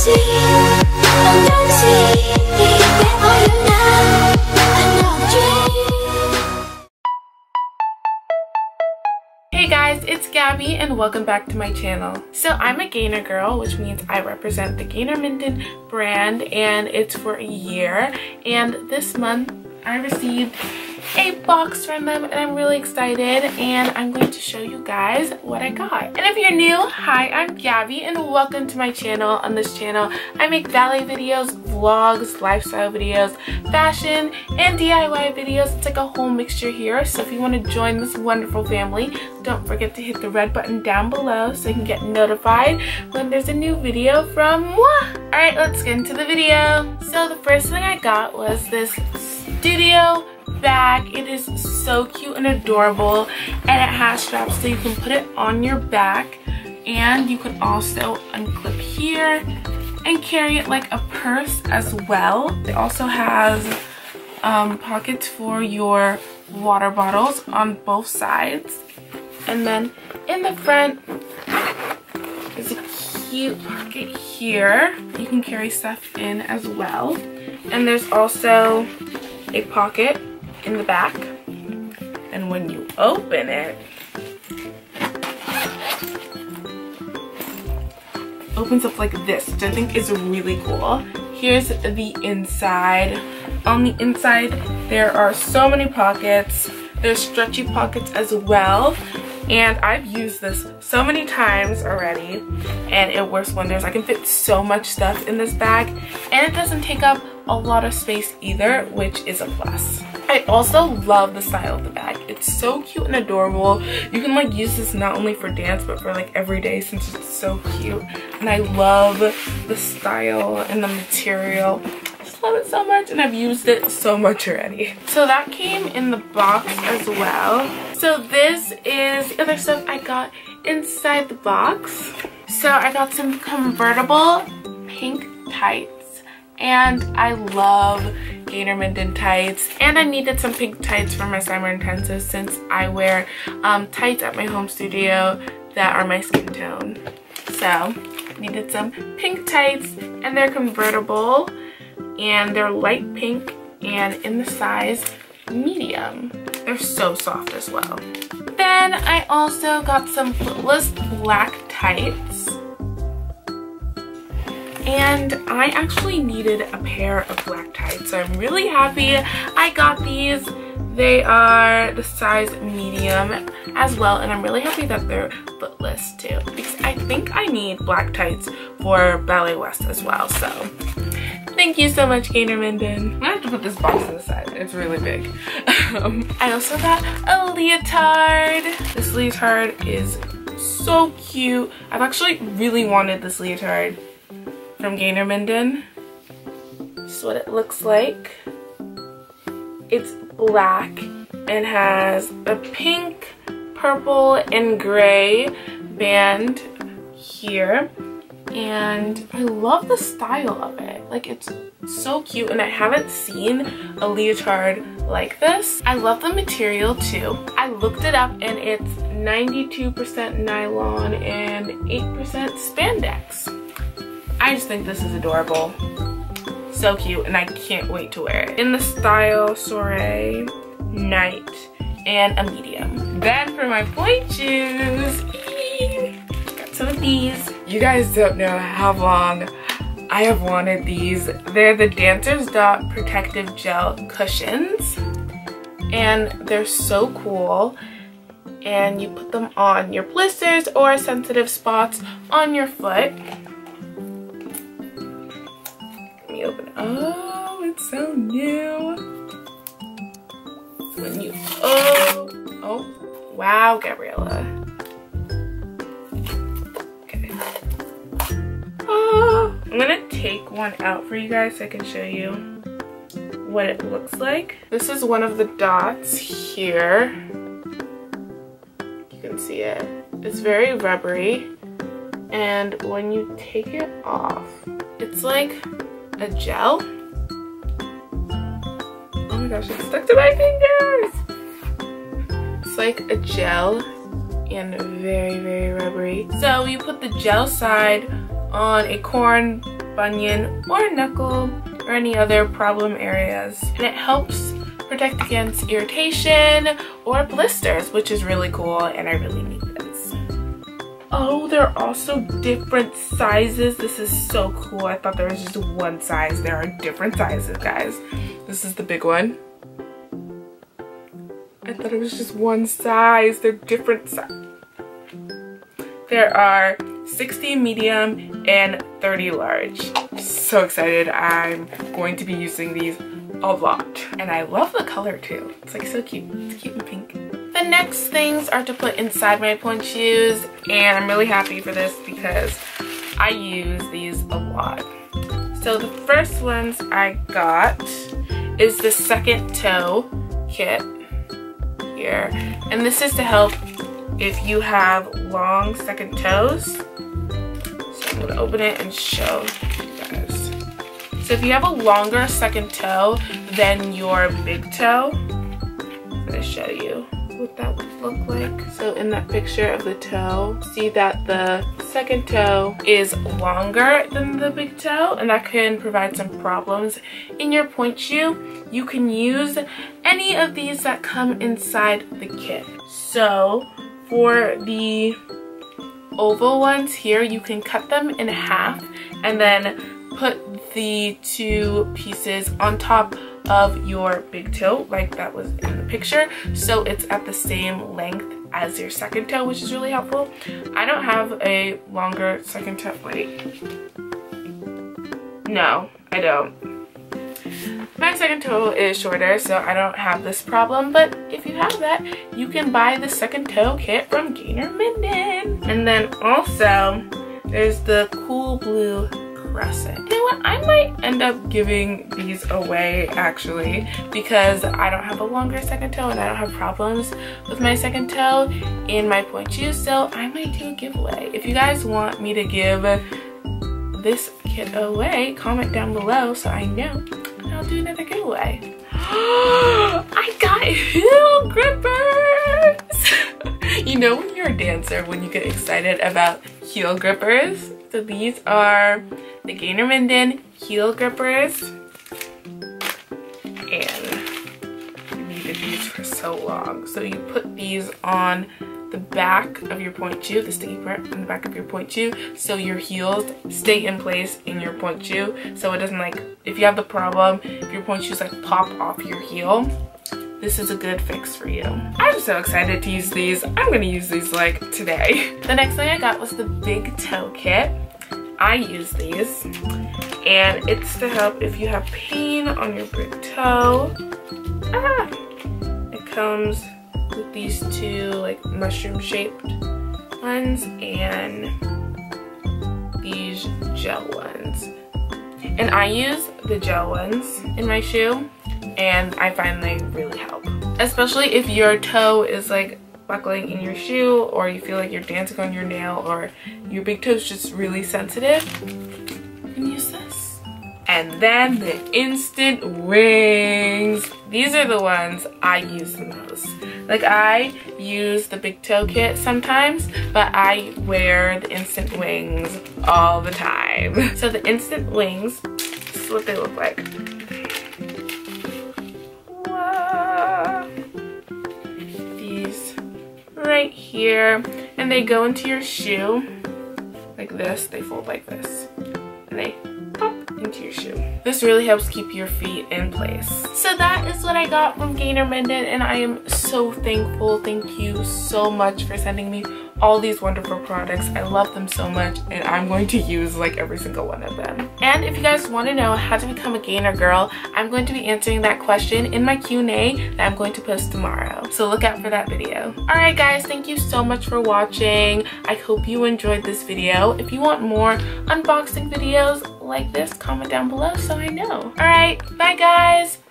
Hey guys, it's Gabi and welcome back to my channel. So I'm a Gaynor girl, which means I represent the Gaynor Minden brand, and it's for a year. And this month I received a box from them and I'm really excited, and I'm going to show you guys what I got. And if you're new, hi, I'm Gabi and welcome to my channel. On this channel I make ballet videos, vlogs, lifestyle videos, fashion, and DIY videos. It's like a whole mixture here. So if you want to join this wonderful family, don't forget to hit the red button down below so you can get notified when there's a new video from moi. Alright, let's get into the video. So the first thing I got was this studio bag. It is so cute and adorable, and it has straps so you can put it on your back, and you can also unclip here and carry it like a purse as well. It also has pockets for your water bottles on both sides, and then in the front is a cute pocket here. You can carry stuff in as well, and there's also a pocket in the back, and when you open it, opens up like this, which I think is really cool. Here's the inside. On the inside there are so many pockets. There's stretchy pockets as well, and I've used this so many times already and it works wonders. I can fit so much stuff in this bag, and it doesn't take up a lot of space either, which is a plus. I also love the style of the bag. It's so cute and adorable. You can like use this not only for dance but for like every day, since it's so cute, and I love the style and the material. I just love it so much, and I've used it so much already. So that came in the box as well. So this is the other stuff I got inside the box. So I got some convertible pink tights, and I love Gaynor Minden tights, and I needed some pink tights for my summer intensive since I wear tights at my home studio that are my skin tone. So needed some pink tights, and they're convertible and they're light pink and in the size medium. They're so soft as well. Then I also got some footless black tights, and I actually needed a pair of black tights, so I'm really happy I got these. They are the size medium as well, and I'm really happy that they're footless too, because I think I need black tights for Ballet West as well. So thank you so much, Gaynor Minden. I'm gonna have to put this box on the side. It's really big. I also got a leotard. This leotard is so cute. I've actually really wanted this leotard from Gaynor Minden. This is what it looks like. It's black and has a pink, purple, and gray band here, and I love the style of it. Like, it's so cute, and I haven't seen a leotard like this. I love the material too. I looked it up and it's 92% nylon and 8% spandex. I just think this is adorable. So cute, and I can't wait to wear it. In the style soiree, night, and a medium. Then for my point shoes, got some of these. You guys don't know how long I have wanted these. They're the Dancer's Dot Protective Gel Cushions, and they're so cool. And you put them on your blisters or sensitive spots on your foot. Open it. Oh, it's so new. When you oh wow, Gabriella. Okay. Oh, I'm gonna take one out for you guys so I can show you what it looks like. This is one of the dots here. You can see it. It's very rubbery, and when you take it off, it's like a gel. Oh my gosh, it's stuck to my fingers. It's like a gel and very, very rubbery. So you put the gel side on a corn bunion or knuckle or any other problem areas. And it helps protect against irritation or blisters, which is really cool, and I really need this. Oh, there are also different sizes. This is so cool. I thought there was just one size. There are different sizes, guys. This is the big one. I thought it was just one size. They're different sizes. There are 60 medium and 30 large. So excited. I'm going to be using these a lot. And I love the color too. It's like so cute. It's cute and pink. The next things are to put inside my pointe shoes, and I'm really happy for this because I use these a lot. So the first ones I got is the second toe kit here, and this is to help if you have long second toes. So I'm gonna open it and show you guys. So if you have a longer second toe than your big toe, I'm gonna show you what that would look like. So in that picture of the toe, see that the second toe is longer than the big toe, and that can provide some problems in your pointe shoe. You can use any of these that come inside the kit. So for the oval ones here, you can cut them in half and then put the two pieces on top of your big toe like that was in the picture, so it's at the same length as your second toe, which is really helpful. I don't have a longer second toe. Wait, no, I don't. My second toe is shorter, so I don't have this problem, but if you have that, you can buy the second toe kit from Gaynor Minden. And then also there's the cool blue crescent. You know what, I might end up giving these away actually, because I don't have a longer second toe and I don't have problems with my second toe in my pointe shoes, so I might do a giveaway. If you guys want me to give this kit away, comment down below so I know, and I'll do another giveaway. I got heel grippers! You know when you're a dancer, when you get excited about heel grippers? So these are the Gaynor Minden heel grippers, and I needed these for so long. So you put these on the back of your pointe shoe, the sticky part on the back of your pointe shoe, so your heels stay in place in your pointe shoe, so it doesn't, like, if you have the problem, if your pointe shoes like pop off your heel, this is a good fix for you. I'm so excited to use these. I'm gonna use these like today. The next thing I got was the big toe kit. I use these, and it's to help if you have pain on your big toe. It comes with these two like mushroom shaped ones and these gel ones. And I use the gel ones in my shoe, and I find they really help. Especially if your toe is like buckling in your shoe, or you feel like you're dancing on your nail, or your big toe is just really sensitive, you can use this. And then the instant wings. These are the ones I use the most. Like, I use the big toe kit sometimes, but I wear the instant wings all the time. So the instant wings, this is what they look like. Whoa. These right here, and they go into your shoe like this. They fold like this, and they pop into your shoe. This really helps keep your feet in place. So that is what I got from Gaynor Minden, and I am so thankful. Thank you so much for sending me all these wonderful products. I love them so much, and I'm going to use like every single one of them. And if you guys want to know how to become a Gaynor girl, I'm going to be answering that question in my Q&A that I'm going to post tomorrow. So look out for that video. Alright guys, thank you so much for watching. I hope you enjoyed this video. If you want more unboxing videos like this, comment down below so I know. Alright, bye guys!